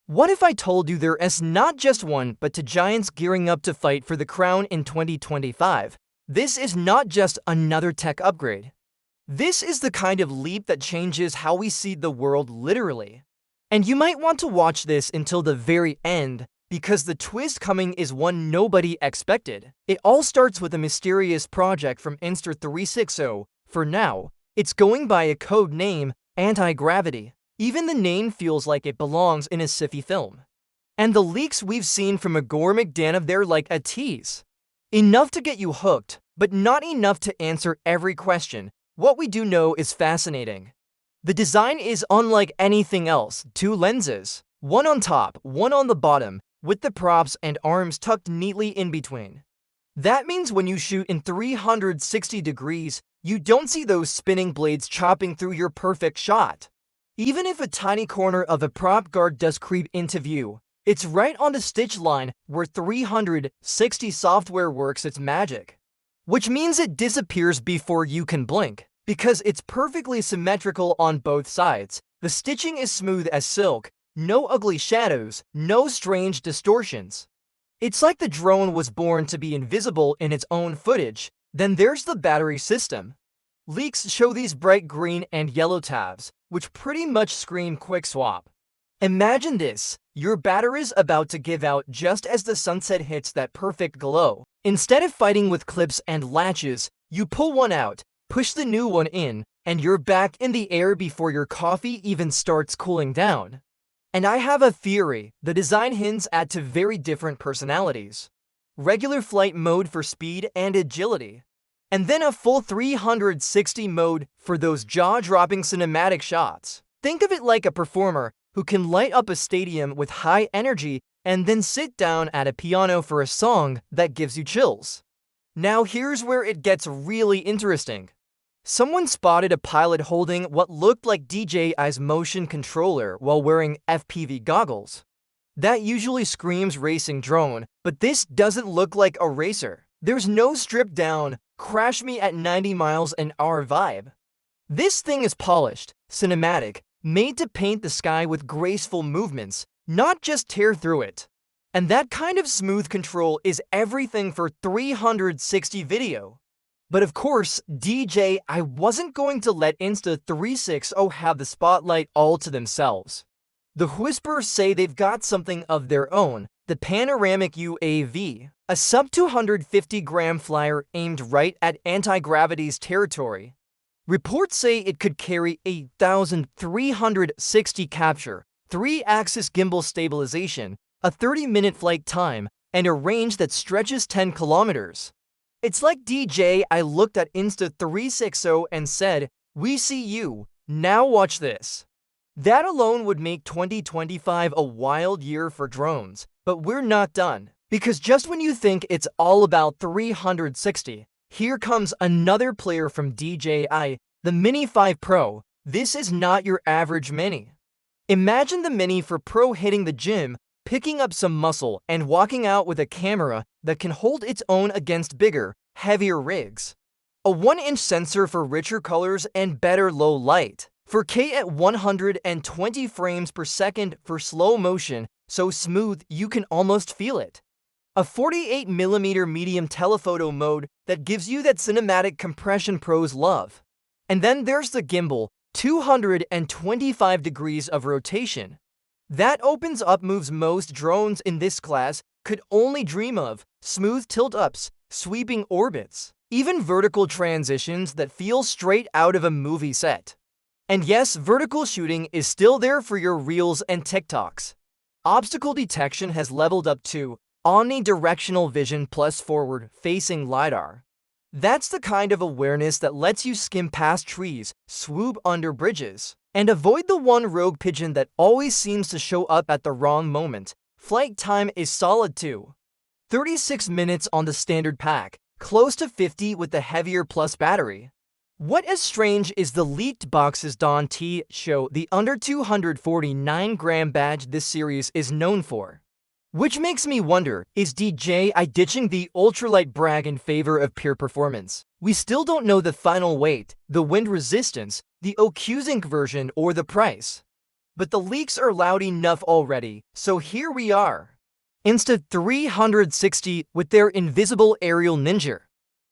What if I told you there is not just one, but two giants gearing up to fight for the crown in 2025? This is not just another tech upgrade. This is the kind of leap that changes how we see the world literally. And you might want to watch this until the very end, because the twist coming is one nobody expected. It all starts with a mysterious project from Insta360. For now, it's going by a code name, Anti-Gravity. Even the name feels like it belongs in a sci-fi film. And the leaks we've seen from Igor McDonough, they're like a tease. Enough to get you hooked, but not enough to answer every question. What we do know is fascinating. The design is unlike anything else. Two lenses, one on top, one on the bottom, with the props and arms tucked neatly in between. That means when you shoot in 360 degrees, you don't see those spinning blades chopping through your perfect shot. Even if a tiny corner of a prop guard does creep into view, it's right on the stitch line where 360 software works its magic. Which means it disappears before you can blink, because it's perfectly symmetrical on both sides. The stitching is smooth as silk, no ugly shadows, no strange distortions. It's like the drone was born to be invisible in its own footage. Then there's the battery system. Leaks show these bright green and yellow tabs, which pretty much scream quick swap. Imagine this, your battery's about to give out just as the sunset hits that perfect glow. Instead of fighting with clips and latches, you pull one out, push the new one in, and you're back in the air before your coffee even starts cooling down. And I have a theory, the design hints at two very different personalities. Regular flight mode for speed and agility, and then a full 360 mode for those jaw-dropping cinematic shots. Think of it like a performer who can light up a stadium with high energy and then sit down at a piano for a song that gives you chills. Now here's where it gets really interesting. Someone spotted a pilot holding what looked like DJI's motion controller while wearing FPV goggles. That usually screams racing drone, but this doesn't look like a racer. There's no stripped down, crash me at 90 miles an hour vibe. This thing is polished, cinematic, made to paint the sky with graceful movements, not just tear through it. And that kind of smooth control is everything for 360 video. But of course, DJI wasn't going to let Insta360 have the spotlight all to themselves. The whispers say they've got something of their own, the Panoramic UAV, a sub-250-gram flyer aimed right at anti-gravity's territory. Reports say it could carry 8,360 capture, 3-axis gimbal stabilization, a 30-minute flight time, and a range that stretches 10 kilometers. It's like DJI looked at Insta360 and said, "We see you, now watch this." That alone would make 2025 a wild year for drones, but we're not done. Because just when you think it's all about 360, here comes another player from DJI, the Mini 5 Pro. This is not your average Mini. Imagine the Mini for Pro hitting the gym, picking up some muscle, and walking out with a camera that can hold its own against bigger, heavier rigs. A 1-inch sensor for richer colors and better low light. 4K at 120 frames per second for slow motion, so smooth you can almost feel it. A 48mm medium telephoto mode that gives you that cinematic compression pros love. And then there's the gimbal, 225 degrees of rotation. That opens up moves most drones in this class could only dream of, smooth tilt-ups, sweeping orbits, even vertical transitions that feel straight out of a movie set. And yes, vertical shooting is still there for your reels and TikToks. Obstacle detection has leveled up to omnidirectional vision plus forward-facing LiDAR. That's the kind of awareness that lets you skim past trees, swoop under bridges, and avoid the one rogue pigeon that always seems to show up at the wrong moment. Flight time is solid too. 36 minutes on the standard pack, close to 50 with the heavier plus battery. What is strange is the leaked boxes don't show the under 249-gram badge this series is known for. Which makes me wonder, is DJI ditching the ultralight brag in favor of pure performance? We still don't know the final weight, the wind resistance, the OQ-Sync version, or the price. but the leaks are loud enough already, so here we are. Insta360 with their invisible aerial ninja.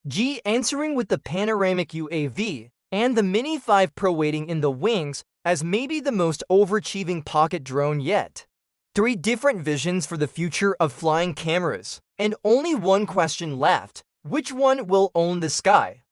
G answering with the Panoramic UAV, and the Mini 5 Pro waiting in the wings as maybe the most overachieving pocket drone yet. 3 different visions for the future of flying cameras, and only one question left: which one will own the sky?